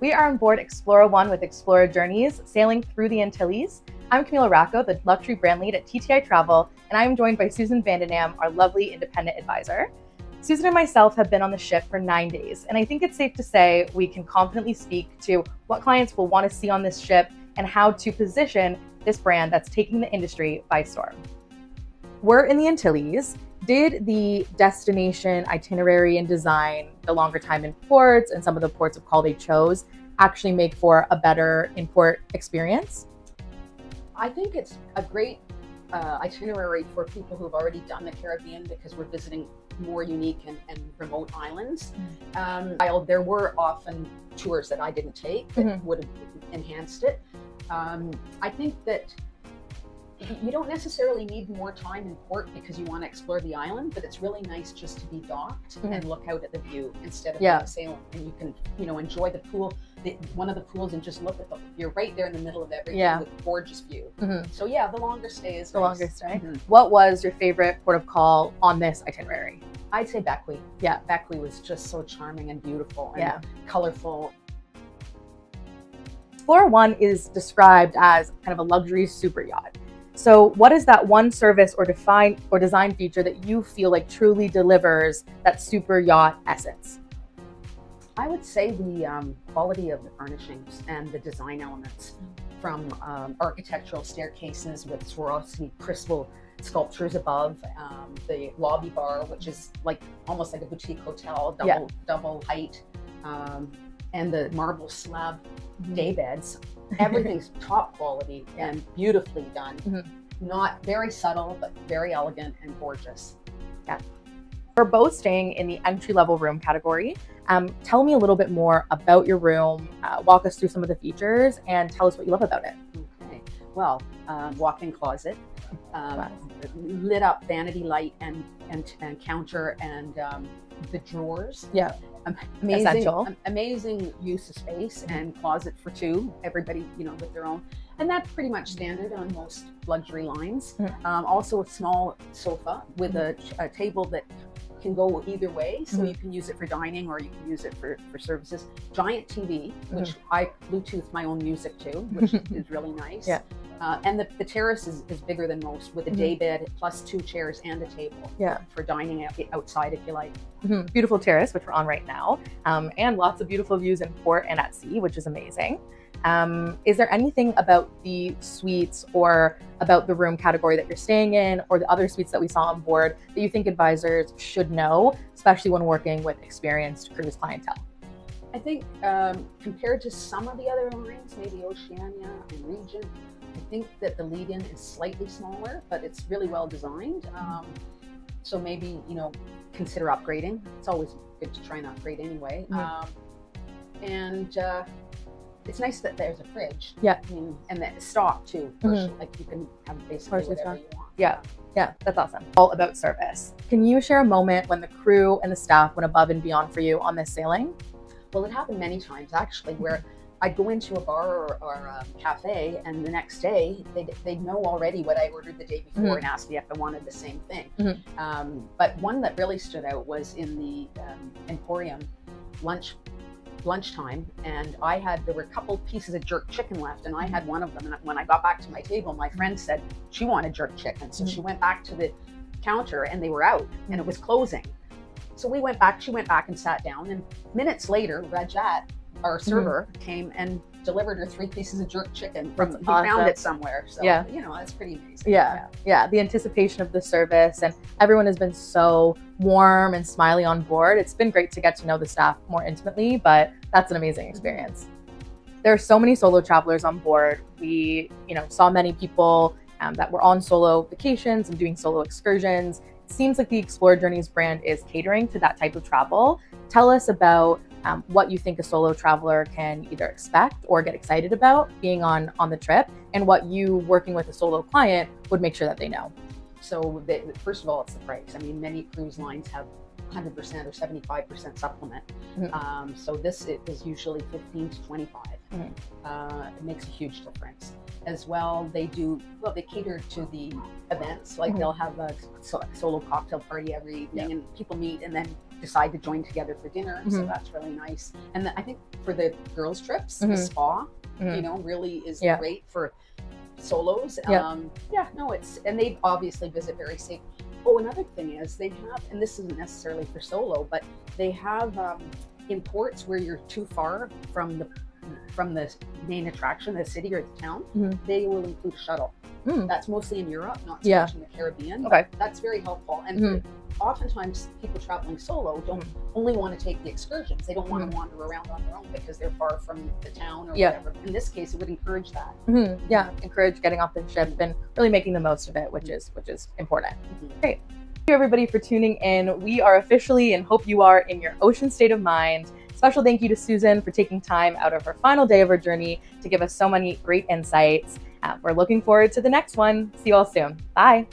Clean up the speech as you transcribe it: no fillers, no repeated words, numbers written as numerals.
We are on board Explora One with Explora Journeys, sailing through the Antilles. I'm Camila Racco, the luxury brand lead at TTI Travel, and I am joined by Susan Vandendam, our lovely independent advisor. Susan and myself have been on the ship for 9 days, and I think it's safe to say we can confidently speak to what clients will want to see on this ship and how to position this brand that's taking the industry by storm. We're in the Antilles. Did the destination itinerary and design, the longer time in ports, and some of the ports of call they chose actually make for a better in-port experience? I think it's a great itinerary for people who've already done the Caribbean, because we're visiting more unique and remote islands. While there were often tours that I didn't take that would have enhanced it, I think that you don't necessarily need more time in port because you want to explore the island, but it's really nice just to be docked and look out at the view instead of sailing. And you can, enjoy the pool, one of the pools, and just look at you're right there in the middle of everything with a gorgeous view. So yeah, the longer stay is the nice. Longer stay. What was your favorite port of call on this itinerary? I'd say Beckwith. Yeah, Beckwith was just so charming and beautiful and colorful. Explora One is described as kind of a luxury super yacht. So what is that one service or design feature that you feel like truly delivers that super yacht essence? I would say the quality of the furnishings and the design elements, from architectural staircases with Swarovski crystal sculptures above, the lobby bar, which is almost like a boutique hotel, double height, and the marble slab day beds. Everything's top quality and beautifully done. Not very subtle, but very elegant and gorgeous. Yeah. We're both staying in the entry-level room category. Tell me a little bit more about your room, walk us through some of the features, and tell us what you love about it. Okay. Well, walk-in closet, lit up vanity light and counter, and the drawers. Yeah. Amazing use of space, and closet for two, everybody, with their own. And that's pretty much standard on most luxury lines. Also a small sofa with a table that can go either way. So you can use it for dining or you can use it for services. Giant TV, which I Bluetooth my own music to, which is really nice. Yeah. And the terrace is bigger than most, with a day bed plus 2 chairs and a table for dining outside if you like. Beautiful terrace, which we're on right now, and lots of beautiful views in port and at sea, which is amazing. Is there anything about the suites or about the room category that you're staying in, or the other suites that we saw on board, that you think advisors should know, especially when working with experienced cruise clientele? I think compared to some of the other lines, maybe Oceania and Regent, I think that the lead-in is slightly smaller, but it's really well designed. So maybe, consider upgrading. It's always good to try and upgrade anyway. And it's nice that there's a fridge. Yeah. And that it's stocked too. Like you can have basically whatever you want. Yeah. Yeah, that's awesome. All about service. Can you share a moment when the crew and the staff went above and beyond for you on this sailing? Well, it happened many times actually, where I'd go into a bar or a cafe, and the next day they'd know already what I ordered the day before and ask me if I wanted the same thing. But one that really stood out was in the Emporium lunchtime, and there were a couple pieces of jerk chicken left, and I had one of them, and when I got back to my table, my friend said she wanted jerk chicken, so she went back to the counter and they were out and it was closing. So she went back and sat down, and minutes later Rajat, our server, came and delivered her 3 pieces of jerk chicken from he found it somewhere. So that's pretty amazing. Yeah, the anticipation of the service, and everyone has been so warm and smiley on board. It's been great to get to know the staff more intimately, but that's an amazing experience. There are so many solo travelers on board. We saw many people that were on solo vacations and doing solo excursions. It seems like the Explora Journeys brand is catering to that type of travel. Tell us about what you think a solo traveler can either expect or get excited about being on the trip, and what you, working with a solo client, would make sure that they know. So first of all, it's the price. Many cruise lines have 100% or 75% supplement. So this is usually 15 to 25. It makes a huge difference. As well, they cater to the events. Like they'll have a solo cocktail party every evening, and people meet and then decide to join together for dinner. So that's really nice. And I think for the girls' trips, the spa, really is great for solos. And they obviously visit very safe. Oh, another thing is they have, and this isn't necessarily for solo, but they have in ports where you're too far from the main attraction, the city or the town, they will include a shuttle. That's mostly in Europe, not so much in the Caribbean. Okay. That's very helpful. And oftentimes people traveling solo don't only want to take the excursions. They don't want to wander around on their own because they're far from the town or whatever. In this case, it would encourage that. Encourage getting off the ship and really making the most of it, which is important. Great. Thank you everybody for tuning in. We are officially, and hope you are, in your ocean state of mind. Special thank you to Susan for taking time out of her final day of her journey to give us so many great insights. We're looking forward to the next one. See you all soon. Bye.